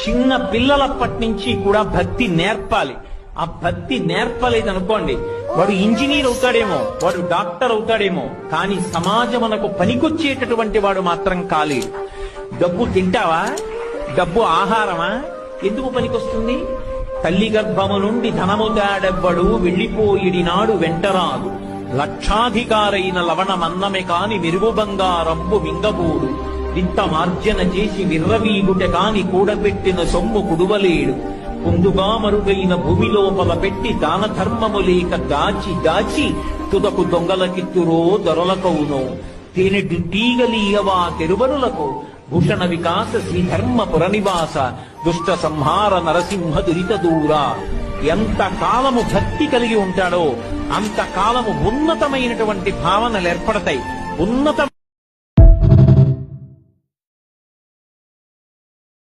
చిన్న పిల్లలప్పటి నుంచి కూడా భక్తి నేర్పాలి. ఆ భక్తి నేర్పలేదనుకోండి, వాడు ఇంజనీర్ అవుతాడేమో, వాడు డాక్టర్ అవుతాడేమో, కానీ సమాజమునకు పనికొచ్చేటటువంటి వాడు మాత్రం కాలేడు. డబ్బు తింటావా? డబ్బు ఆహారమా? ఎందుకు పనికొస్తుంది? తల్లి గర్భము నుండి ధనము తాడెవ్వడు వెళ్లిపోయిడినాడు వెంటరాదు, లక్షాధికారైన లవణమన్నమే కాని మెరుగు బంగారంబు మింగబోడు, వింత మార్జన చేసి విర్రవీగుట కాని కూడబెట్టిన సొమ్ము కుడువలేడు, ముందుగా మరుగైన భూమి లోపల పెట్టి దాన ధర్మము లేక దాచి దాచి తుదకు దొంగలకిత్తురో దొరలకవునో, తేనెడు తీగలీయవా తెరువరులకు, భూషణ వికాస శ్రీధర్మ పురనివాస, దుష్ట సంహార నరసింహ దురిత దూర. ఎంత కాలము భక్తి కలిగి ఉంటాడో అంత కాలము ఉన్నతమైనటువంటి భావనలు ఏర్పడతాయి. ఉన్నత